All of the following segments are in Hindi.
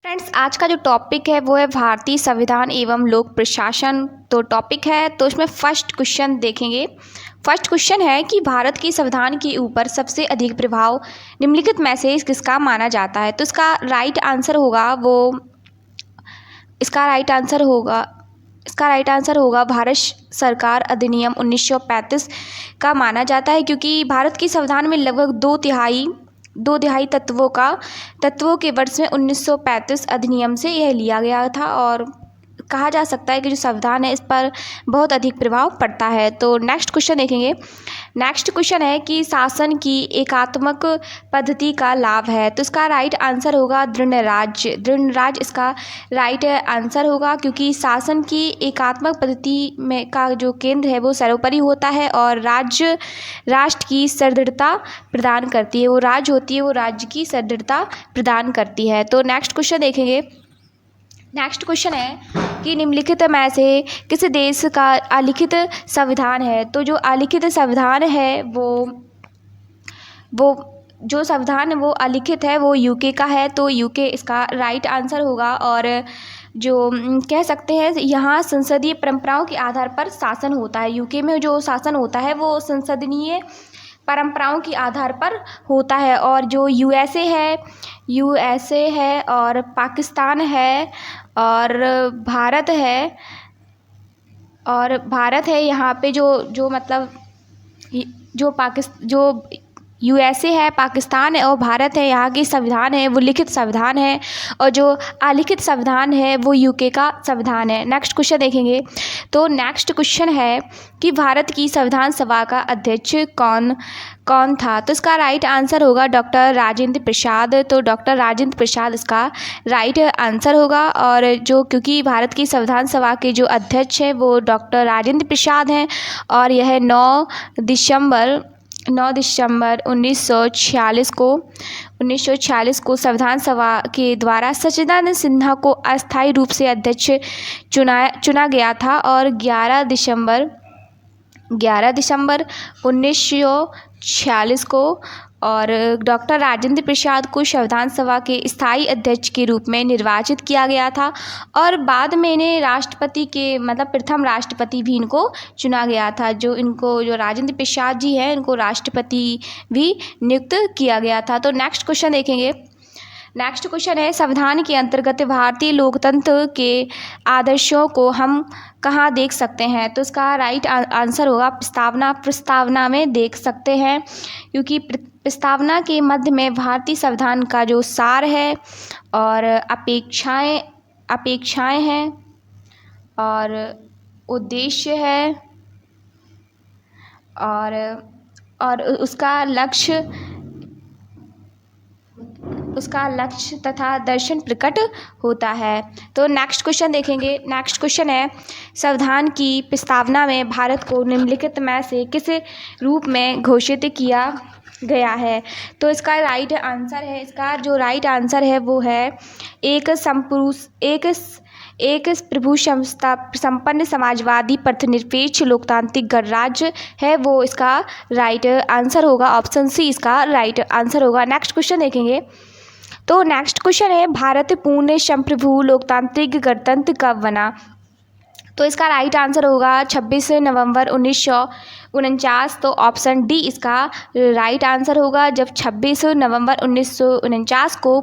फ्रेंड्स, आज का जो टॉपिक है वो है भारतीय संविधान एवं लोक प्रशासन। तो टॉपिक है तो इसमें फर्स्ट क्वेश्चन देखेंगे। फर्स्ट क्वेश्चन है कि भारत के संविधान के ऊपर सबसे अधिक प्रभाव निम्नलिखित में से किसका माना जाता है। तो इसका राइट आंसर होगा भारत सरकार अधिनियम 1935 का माना जाता है, क्योंकि भारत के संविधान में लगभग दो तिहाई तत्वों के वर्ष में 1935 अधिनियम से यह लिया गया था और कहा जा सकता है कि जो संविधान है इस पर बहुत अधिक प्रभाव पड़ता है। तो नेक्स्ट क्वेश्चन देखेंगे। नेक्स्ट क्वेश्चन है कि शासन की एकात्मक पद्धति का लाभ है। तो इसका राइट आंसर होगा दृढ़ राज्य इसका राइट आंसर होगा, क्योंकि शासन की एकात्मक पद्धति में का जो केंद्र है वो सर्वोपरि होता है और राष्ट्र की सुदृढ़ता प्रदान करती है। वो राज्य होती है वो राज्य की सुदृढ़ता प्रदान करती है। तो नेक्स्ट क्वेश्चन देखेंगे। नेक्स्ट क्वेश्चन है कि निम्नलिखित में से किस देश का अलिखित संविधान है। तो जो अलिखित संविधान है जो संविधान है वो अलिखित है वो यूके का है। तो यूके इसका राइट आंसर होगा। और जो कह सकते हैं यहाँ संसदीय परंपराओं के आधार पर शासन होता है। यूके में जो शासन होता है वो संसदीय परंपराओं के आधार पर होता है। और जो यूएसए है और पाकिस्तान है और भारत है यहाँ पे जो यूएसए है, पाकिस्तान है और भारत है, यहाँ की संविधान है वो लिखित संविधान है और जो अलिखित संविधान है वो यूके का संविधान है। नेक्स्ट क्वेश्चन देखेंगे। तो नेक्स्ट क्वेश्चन है कि भारत की संविधान सभा का अध्यक्ष कौन था। तो इसका राइट आंसर होगा डॉक्टर राजेंद्र प्रसाद। तो डॉक्टर राजेंद्र प्रसाद इसका राइट आंसर होगा। और क्योंकि भारत की संविधान सभा के जो अध्यक्ष हैं वो डॉक्टर राजेंद्र प्रसाद हैं और यह 9 दिसंबर 1946 को संविधान सभा के द्वारा सच्चिदानंद सिन्हा को अस्थायी रूप से अध्यक्ष चुना गया था और 11 दिसंबर 1946 को और डॉक्टर राजेंद्र प्रसाद को संविधान सभा के स्थायी अध्यक्ष के रूप में निर्वाचित किया गया था और बाद में इन्हें राष्ट्रपति के प्रथम राष्ट्रपति भी इनको चुना गया था। जो राजेंद्र प्रसाद जी हैं इनको राष्ट्रपति भी नियुक्त किया गया था। तो नेक्स्ट क्वेश्चन देखेंगे। नेक्स्ट क्वेश्चन है संविधान के अंतर्गत भारतीय लोकतंत्र के आदर्शों को हम कहाँ देख सकते हैं। तो इसका राइट आंसर होगा प्रस्तावना में देख सकते हैं, क्योंकि प्रस्तावना के मध्य में भारतीय संविधान का जो सार है और अपेक्षाएं हैं और उद्देश्य है और उसका लक्ष्य तथा दर्शन प्रकट होता है। तो नेक्स्ट क्वेश्चन देखेंगे। नेक्स्ट क्वेश्चन है संविधान की प्रस्तावना में भारत को निम्नलिखित में से किस रूप में घोषित किया गया है। तो इसका राइट आंसर है वो है एक प्रभु संपन्न समाजवादी धर्मनिरपेक्ष लोकतांत्रिक गणराज्य है, वो इसका राइट आंसर होगा। ऑप्शन सी इसका राइट आंसर होगा। नेक्स्ट क्वेश्चन देखेंगे। तो नेक्स्ट क्वेश्चन है भारत पूर्ण संप्रभु लोकतांत्रिक गणतंत्र कब बना। तो इसका राइट आंसर होगा 26 नवंबर 1949। तो ऑप्शन डी इसका राइट आंसर होगा, जब 26 नवंबर 1949 को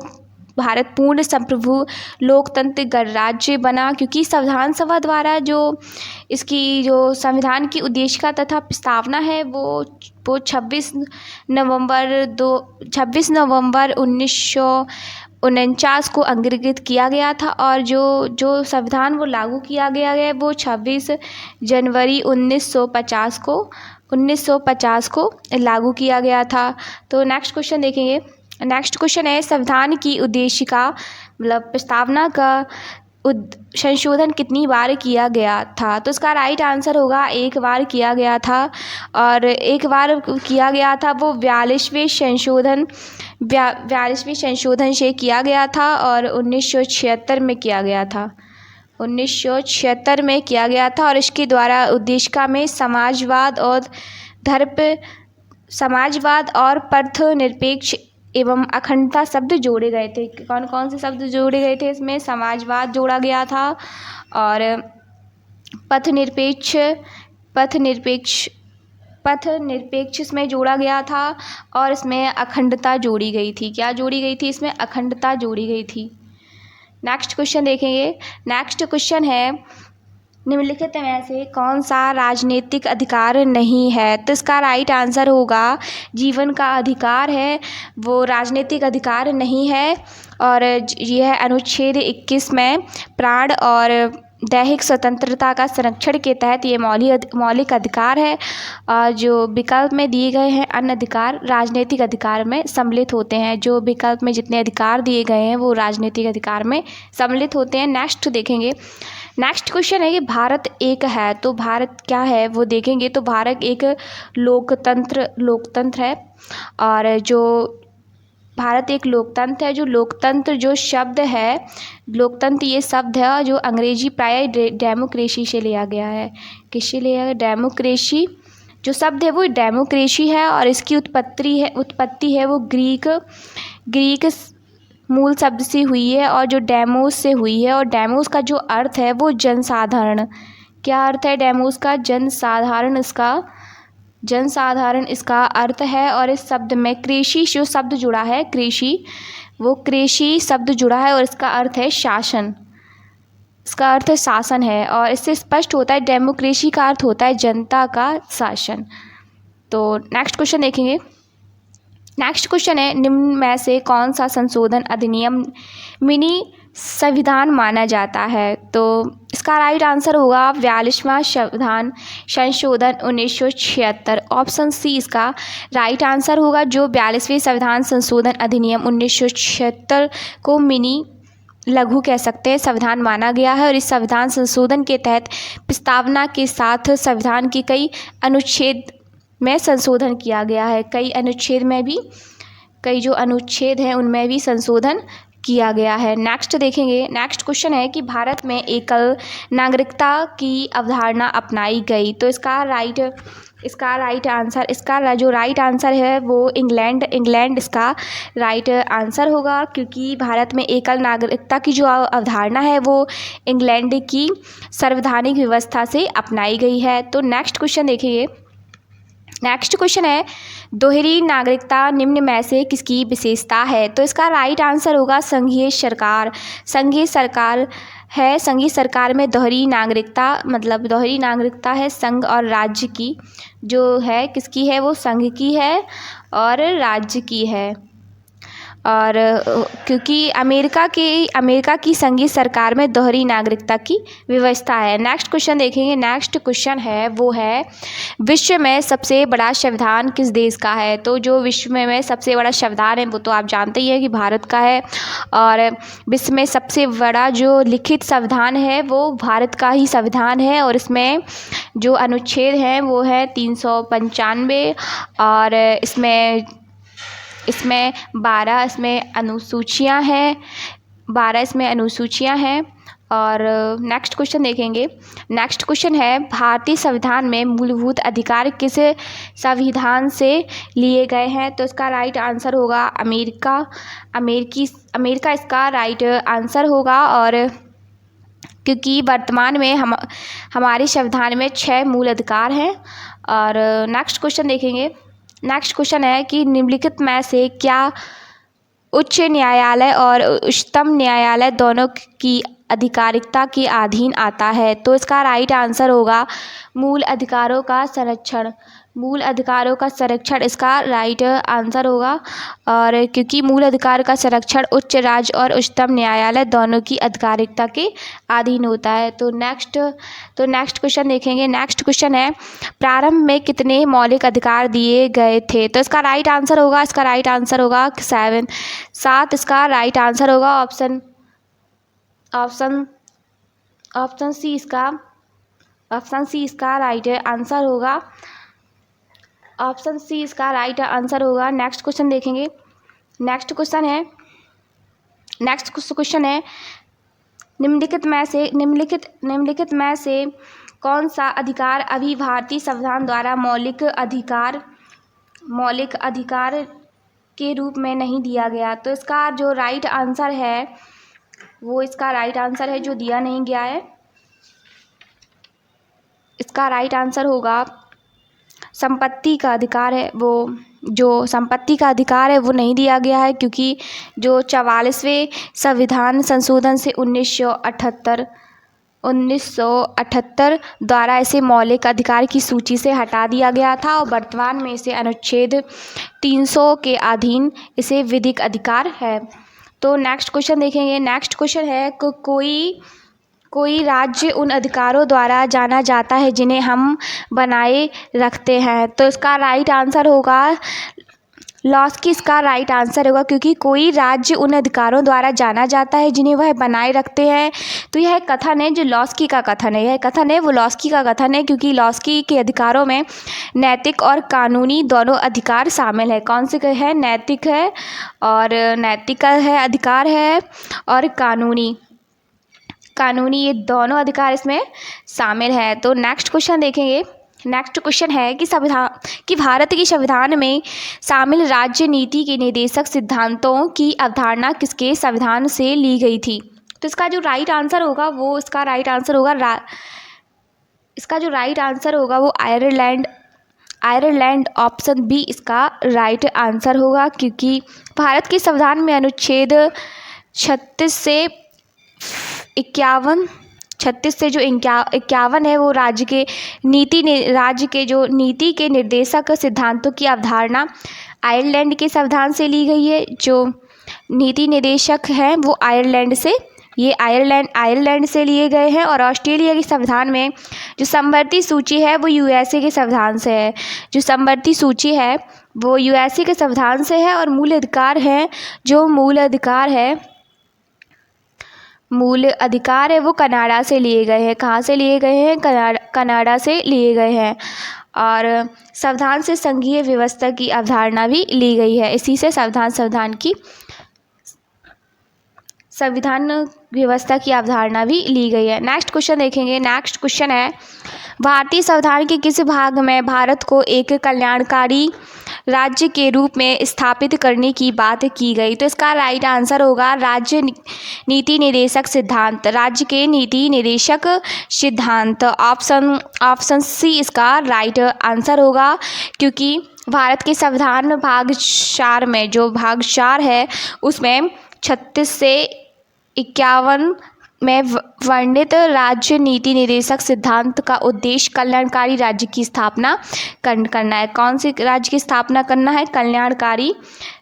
भारत पूर्ण संप्रभु लोकतंत्र गणराज्य बना, क्योंकि संविधान सभा द्वारा इसकी जो संविधान की उद्देशिका तथा प्रस्तावना है वो 26 नवंबर 1949 को अंगीकृत किया गया था और जो संविधान वो लागू किया गया है वो 26 जनवरी 1950 को लागू किया गया था। तो नेक्स्ट क्वेश्चन देखेंगे। नेक्स्ट क्वेश्चन है संविधान की उद्देशिका प्रस्तावना का संशोधन कितनी बार किया गया था। तो इसका राइट आंसर होगा एक बार किया गया था और एक बार किया गया था वो 42वें संशोधन से किया गया था और 1976 में किया गया था। 1976 में किया गया था और इसके द्वारा उद्देशिका में समाजवाद और धर्मनिरपेक्ष एवं अखंडता शब्द जोड़े गए थे। कौन कौन से शब्द जोड़े गए थे इसमें? समाजवाद जोड़ा गया था और पथ निरपेक्ष इसमें जोड़ा गया था और इसमें अखंडता जोड़ी गई थी। क्या जोड़ी गई थी? इसमें अखंडता जोड़ी गई थी। नेक्स्ट क्वेश्चन देखेंगे। नेक्स्ट क्वेश्चन है निम्नलिखित में से कौन सा राजनीतिक अधिकार नहीं है? तो इसका राइट आंसर होगा जीवन का अधिकार है, वो राजनीतिक अधिकार नहीं है। और यह अनुच्छेद 21 में प्राण और दैहिक स्वतंत्रता का संरक्षण के तहत ये मौलिक अधिकार है। जो विकल्प में दिए गए हैं अन्य अधिकार राजनीतिक अधिकार में सम्मिलित होते हैं। जो विकल्प में जितने अधिकार दिए गए हैं वो राजनीतिक अधिकार में सम्मिलित होते हैं। नेक्स्ट देखेंगे। नेक्स्ट क्वेश्चन है कि भारत एक है, तो भारत क्या है वो देखेंगे। तो भारत एक लोकतंत्र है और जो भारत एक लोकतंत्र है। जो लोकतंत्र जो शब्द है, लोकतंत्र ये शब्द है जो अंग्रेजी प्राय डेमोक्रेसी से लिया गया है। किससे लिया गया? डेमोक्रेसी जो शब्द है वो डेमोक्रेसी है और इसकी उत्पत्ति है वो ग्रीक मूल शब्द से हुई है और जो डेमोस से हुई है। और डेमोस का जो अर्थ है वो जनसाधारण। क्या अर्थ है डेमोस का? जनसाधारण इसका अर्थ है। और इस शब्द में कृषि जो शब्द जुड़ा है, कृषि शब्द जुड़ा है और इसका अर्थ है शासन। इसका अर्थ शासन है और इससे स्पष्ट होता है डेमोक्रेसी का अर्थ होता है जनता का शासन। तो नेक्स्ट क्वेश्चन देखेंगे। नेक्स्ट क्वेश्चन है निम्न में से कौन सा संशोधन अधिनियम मिनी संविधान माना जाता है? तो इसका राइट आंसर होगा 42वां संविधान संशोधन 1976। ऑप्शन सी इसका राइट आंसर होगा। जो 42वें संविधान संशोधन अधिनियम 1976 को मिनी लघु कह सकते हैं संविधान माना गया है। और इस संविधान संशोधन के तहत प्रस्तावना के साथ संविधान की कई अनुच्छेद में संशोधन किया गया है। कई जो अनुच्छेद हैं उनमें भी संशोधन किया गया है। नेक्स्ट देखेंगे। नेक्स्ट क्वेश्चन है कि भारत में एकल नागरिकता की अवधारणा अपनाई गई। तो इसका जो राइट आंसर है वो इंग्लैंड इसका राइट आंसर होगा, क्योंकि भारत में एकल नागरिकता की जो अवधारणा है वो इंग्लैंड की संवैधानिक व्यवस्था से अपनाई गई है। तो नेक्स्ट क्वेश्चन देखेंगे। नेक्स्ट क्वेश्चन है दोहरी नागरिकता निम्न में से किसकी विशेषता है? तो इसका राइट आंसर होगा संघीय सरकार। संघीय सरकार में दोहरी नागरिकता है संघ और राज्य की। जो है किसकी है? वो संघ की है और राज्य की है। और क्योंकि अमेरिका की संघीय सरकार में दोहरी नागरिकता की व्यवस्था है। नेक्स्ट क्वेश्चन देखेंगे। नेक्स्ट क्वेश्चन है वो है विश्व में सबसे बड़ा संविधान किस देश का है? तो जो विश्व में सबसे बड़ा संविधान है वो तो आप जानते ही हैं कि भारत का है। और विश्व में सबसे बड़ा जो लिखित संविधान है वो भारत का ही संविधान है। और इसमें जो अनुच्छेद हैं वो है 395 और इसमें 12 इसमें अनुसूचियां हैं। और नेक्स्ट क्वेश्चन देखेंगे। नेक्स्ट क्वेश्चन है भारतीय संविधान में मूलभूत अधिकार किस संविधान से लिए गए हैं? तो इसका राइट आंसर होगा अमेरिका इसका राइट आंसर होगा। और क्योंकि वर्तमान में हमारे संविधान में 6 मूल अधिकार हैं। और नेक्स्ट क्वेश्चन देखेंगे। नेक्स्ट क्वेश्चन है कि निम्नलिखित में से क्या उच्च न्यायालय और उच्चतम न्यायालय दोनों की अधिकारिकता के अधीन आता है? तो इसका राइट आंसर होगा मूल अधिकारों का संरक्षण इसका राइट आंसर होगा। और क्योंकि मूल अधिकार का संरक्षण उच्च राज्य और उच्चतम न्यायालय दोनों की अधिकारिकता के अधीन होता है। तो नेक्स्ट क्वेश्चन देखेंगे। नेक्स्ट क्वेश्चन है प्रारंभ में कितने मौलिक अधिकार दिए गए थे? तो इसका राइट आंसर होगा 7 इसका राइट आंसर होगा। ऑप्शन सी इसका राइट आंसर होगा। ऑप्शन सी इसका राइट आंसर होगा। नेक्स्ट क्वेश्चन देखेंगे। नेक्स्ट क्वेश्चन है निम्नलिखित में से कौन सा अधिकार अभी भारतीय संविधान द्वारा मौलिक अधिकार के रूप में नहीं दिया गया। तो इसका जो राइट आंसर है वो इसका राइट आंसर है जो दिया नहीं गया है, इसका राइट आंसर होगा संपत्ति का अधिकार है। वो जो संपत्ति का अधिकार है वो नहीं दिया गया है, क्योंकि जो 44वें संविधान संशोधन से 1978 द्वारा इसे मौलिक अधिकार की सूची से हटा दिया गया था और वर्तमान में इसे अनुच्छेद 300 के अधीन इसे विधिक अधिकार है। तो नेक्स्ट क्वेश्चन देखेंगे। नेक्स्ट क्वेश्चन है कोई राज्य उन अधिकारों द्वारा जाना जाता है जिन्हें हम बनाए रखते हैं। तो इसका राइट आंसर होगा लॉस्की, इसका राइट आंसर होगा, क्योंकि कोई राज्य उन अधिकारों द्वारा जाना जाता है जिन्हें वह बनाए रखते हैं। तो यह कथन है जो लॉस्की का कथन है, यह कथन है वो लॉस्की का कथन है, क्योंकि लॉस्की के अधिकारों में नैतिक और कानूनी दोनों अधिकार शामिल है। कौन से है? नैतिक है और नैतिक है अधिकार है और कानूनी ये दोनों अधिकार इसमें शामिल है। तो नेक्स्ट क्वेश्चन देखेंगे। नेक्स्ट क्वेश्चन है कि भारत के संविधान में शामिल राज्य नीति के निर्देशक सिद्धांतों की अवधारणा किसके संविधान से ली गई थी। तो इसका जो राइट आंसर होगा वो वो आयरलैंड ऑप्शन बी इसका राइट आंसर होगा, क्योंकि भारत के संविधान में अनुच्छेद 36 से जो 51 है वो राज्य के जो नीति के निर्देशक सिद्धांतों की अवधारणा आयरलैंड के संविधान से ली गई है। जो नीति निर्देशक हैं वो आयरलैंड से लिए गए हैं। और ऑस्ट्रेलिया के संविधान में जो समवर्ती सूची है वो यूएसए के संविधान से है। जो समवर्ती सूची है वो यूएसए के संविधान से है। और मूल अधिकार है वो कनाडा से लिए गए हैं। कहाँ से लिए गए हैं? कनाडा से लिए गए हैं। और संविधान से संघीय व्यवस्था की अवधारणा भी ली गई है। इसी से संविधान व्यवस्था की अवधारणा भी ली गई है। नेक्स्ट क्वेश्चन देखेंगे। नेक्स्ट क्वेश्चन है भारतीय संविधान के किस भाग में भारत को एक कल्याणकारी राज्य के रूप में स्थापित करने की बात की गई। तो इसका राइट आंसर होगा राज्य नीति निर्देशक सिद्धांत, राज्य के नीति निर्देशक सिद्धांत। ऑप्शन सी इसका राइट आंसर होगा, क्योंकि भारत के संविधान भाग 4 में जो भाग 4 है उसमें 36 से 51 में वर्णित राज्य नीति निर्देशक सिद्धांत का उद्देश्य कल्याणकारी राज्य की स्थापना करना है। कौन से राज्य की स्थापना करना है? कल्याणकारी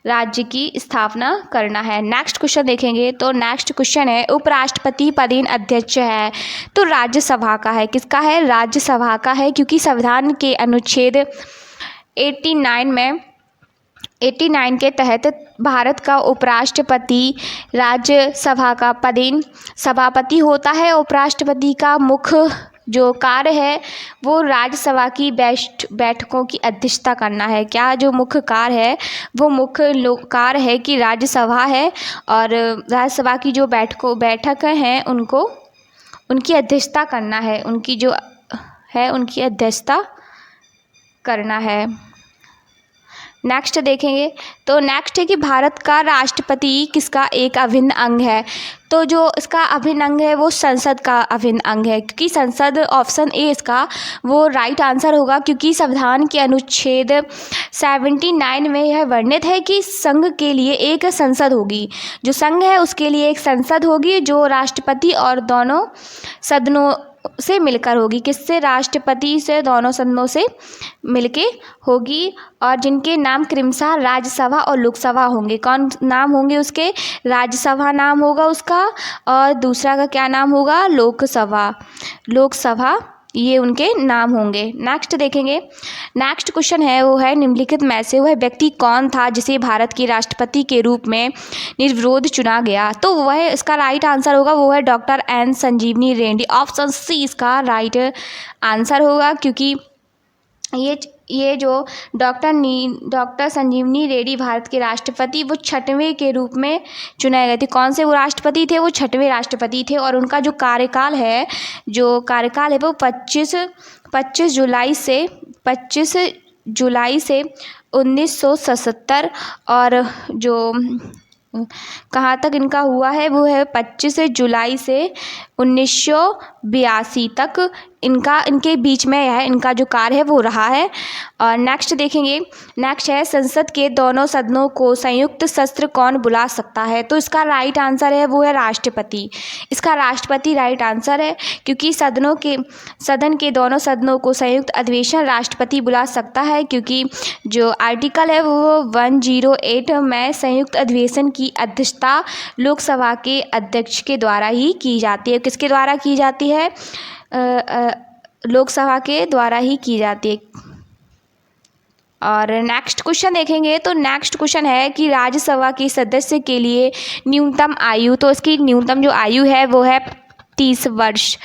राज्य की स्थापना करना है। नेक्स्ट क्वेश्चन देखेंगे। तो नेक्स्ट क्वेश्चन है उपराष्ट्रपति पदेन अध्यक्ष है तो राज्यसभा का है। किसका है? राज्यसभा का है, क्योंकि संविधान के अनुच्छेद 89 के तहत भारत का उपराष्ट्रपति राज्यसभा का पदेन सभापति होता है। उपराष्ट्रपति का मुख्य जो कार्य है वो राज्यसभा की बैठकों की अध्यक्षता करना है। क्या जो मुख्य कार्य है वो कार्य है कि राज्यसभा है और राज्यसभा की जो बैठक हैं उनकी अध्यक्षता करना है, उनकी अध्यक्षता करना है। नेक्स्ट देखेंगे। तो नेक्स्ट है कि भारत का राष्ट्रपति किसका एक अभिन्न अंग है। तो जो इसका अभिन्न अंग है वो संसद का अभिन्न अंग है, क्योंकि संसद ऑप्शन ए इसका वो राइट आंसर होगा, क्योंकि संविधान के अनुच्छेद 79 में यह वर्णित है कि संघ के लिए एक संसद होगी। जो संघ है उसके लिए एक संसद होगी जो राष्ट्रपति और दोनों सदनों से मिलकर होगी। किससे? राष्ट्रपति से दोनों सदनों से मिलके होगी, और जिनके नाम क्रमशः राज्यसभा और लोकसभा होंगे। कौन नाम होंगे उसके? राज्यसभा नाम होगा उसका, और दूसरा का क्या नाम होगा? लोकसभा ये उनके नाम होंगे। नेक्स्ट देखेंगे। नेक्स्ट क्वेश्चन है वो है निम्नलिखित में से वह व्यक्ति कौन था जिसे भारत के राष्ट्रपति के रूप में निर्विरोध चुना गया। तो वह इसका राइट आंसर होगा वो है डॉक्टर एन संजीवनी रेड्डी। ऑप्शन सी इसका राइट आंसर होगा, क्योंकि ये जो डॉक्टर संजीवनी रेड्डी भारत के राष्ट्रपति वो 6वें के रूप में चुने गए थे। कौन से वो राष्ट्रपति थे? वो 6वें राष्ट्रपति थे। और उनका जो कार्यकाल है वो 25 जुलाई से 1977 और जो कहाँ तक इनका हुआ है वो है 25 जुलाई से 1982 तक इनके बीच में है इनका जो कार्य है वो रहा है। और नेक्स्ट देखेंगे, नेक्स्ट है संसद के दोनों सदनों को संयुक्त सत्र कौन बुला सकता है? तो इसका राइट आंसर है वो है राष्ट्रपति। इसका राष्ट्रपति राइट आंसर है, क्योंकि सदन के दोनों सदनों को संयुक्त अधिवेशन राष्ट्रपति बुला सकता है, क्योंकि जो आर्टिकल है वो 108 में संयुक्त अधिवेशन की अध्यक्षता लोकसभा के अध्यक्ष के द्वारा ही की जाती है। किसके द्वारा की जाती है? लोकसभा के द्वारा ही की जाती है। और नेक्स्ट क्वेश्चन देखेंगे, तो नेक्स्ट क्वेश्चन है कि राज्यसभा के सदस्य के लिए न्यूनतम आयु, तो इसकी न्यूनतम जो आयु है वो है 30 वर्ष।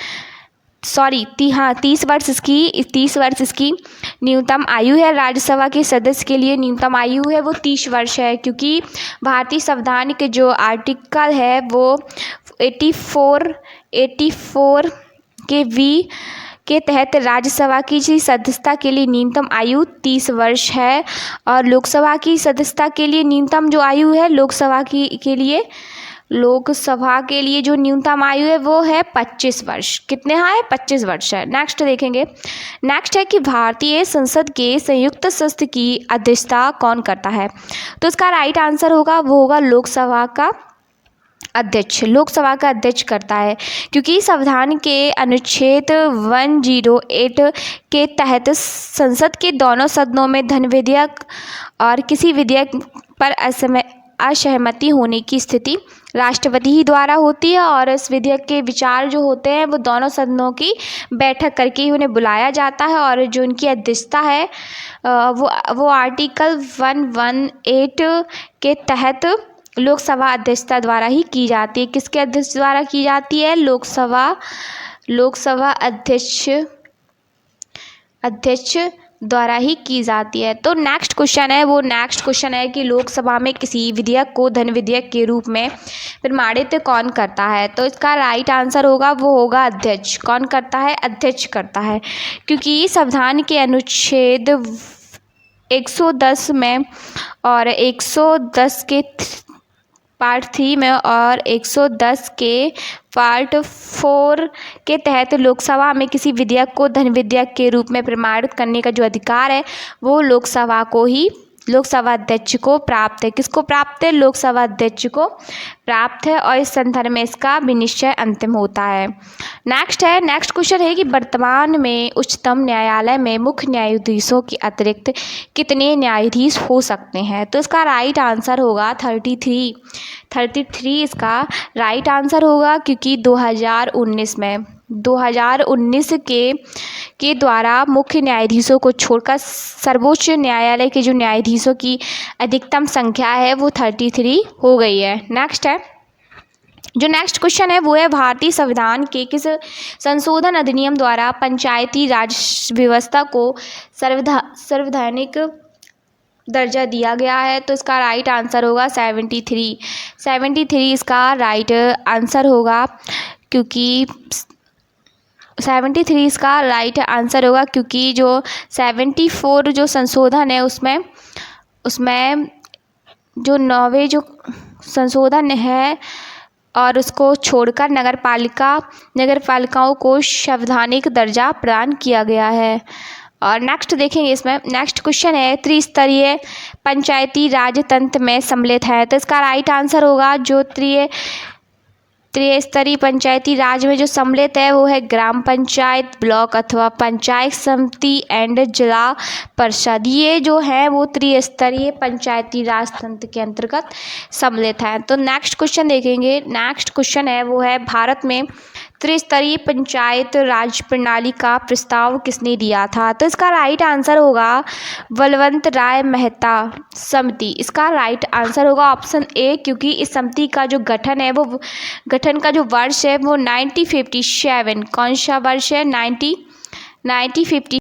30 वर्ष इसकी न्यूनतम आयु है। राज्यसभा के सदस्य के लिए न्यूनतम आयु है वो 30 वर्ष है, क्योंकि भारतीय संविधान के जो आर्टिकल है वो 84 के वी के तहत राज्यसभा की सदस्यता के लिए न्यूनतम आयु 30 वर्ष है। और लोकसभा की सदस्यता के लिए न्यूनतम जो आयु है लोकसभा के लिए जो न्यूनतम आयु है वो है 25 वर्ष। कितने है? 25 वर्ष है। नेक्स्ट देखेंगे, नेक्स्ट है कि भारतीय संसद के संयुक्त सत्र की अध्यक्षता कौन करता है? तो इसका राइट आंसर होगा वो होगा लोकसभा का अध्यक्ष करता है, क्योंकि संविधान के अनुच्छेद 108 के तहत संसद के दोनों सदनों में धन विधेयक और किसी विधेयक पर असहमति होने की स्थिति राष्ट्रपति ही द्वारा होती है, और इस विधेयक के विचार जो होते हैं वो दोनों सदनों की बैठक करके ही उन्हें बुलाया जाता है। और जो उनकी अध्यक्षता है वो आर्टिकल 118 के तहत लोकसभा अध्यक्षता द्वारा ही की जाती है। किसके अध्यक्ष द्वारा की जाती है? लोकसभा अध्यक्ष द्वारा ही की जाती है। तो नेक्स्ट क्वेश्चन है कि लोकसभा में किसी विधेयक को धन विधेयक के रूप में प्रमाणित कौन करता है? तो इसका राइट आंसर होगा वो होगा अध्यक्ष। कौन करता है? अध्यक्ष करता है, क्योंकि संविधान के अनुच्छेद 110 में और 110 के पार्ट 3 में और 110 के पार्ट 4 के तहत लोकसभा में किसी विधेयक को धन विधेयक के रूप में प्रमाणित करने का जो अधिकार है वो लोकसभा अध्यक्ष को प्राप्त है। किसको प्राप्त है? लोकसभा अध्यक्ष को प्राप्त है, और इस संदर्भ में इसका विनिश्चय अंतिम होता है। नेक्स्ट क्वेश्चन है कि वर्तमान में उच्चतम न्यायालय में मुख्य न्यायाधीशों के अतिरिक्त कितने न्यायाधीश हो सकते हैं? तो इसका राइट आंसर होगा 33 इसका राइट आंसर होगा, क्योंकि 2019 के द्वारा मुख्य न्यायाधीशों को छोड़कर सर्वोच्च न्यायालय के जो न्यायाधीशों की अधिकतम संख्या है वो 33 हो गई है। नेक्स्ट क्वेश्चन है वो है भारतीय संविधान के किस संशोधन अधिनियम द्वारा पंचायती राज व्यवस्था को संवैधानिक दर्जा दिया गया है? तो इसका राइट आंसर होगा 73 इसका राइट आंसर होगा, क्योंकि 73 इसका राइट आंसर होगा, क्योंकि जो 74 जो संशोधन है उसमें जो 9वें जो संशोधन है और उसको छोड़कर नगरपालिकाओं को संवैधानिक दर्जा प्रदान किया गया है। और नेक्स्ट देखेंगे, इसमें नेक्स्ट क्वेश्चन है त्रिस्तरीय पंचायती राज तंत्र में सम्मिलित है? तो इसका राइट आंसर होगा जो त्रिस्तरीय पंचायती राज में जो सम्मिलित है वो है ग्राम पंचायत, ब्लॉक अथवा पंचायत समिति एंड जिला परिषद। ये जो है वो त्रिस्तरीय पंचायती राज तंत्र के अंतर्गत सम्मिलित है। तो नेक्स्ट क्वेश्चन देखेंगे, नेक्स्ट क्वेश्चन है वो है भारत में त्रिस्तरीय पंचायत राज प्रणाली का प्रस्ताव किसने दिया था? तो इसका राइट आंसर होगा बलवंत राय मेहता समिति। इसका राइट आंसर होगा ऑप्शन ए, क्योंकि इस समिति का जो गठन है वो गठन का जो वर्ष है वो 1957। कौन सा वर्ष है? 1957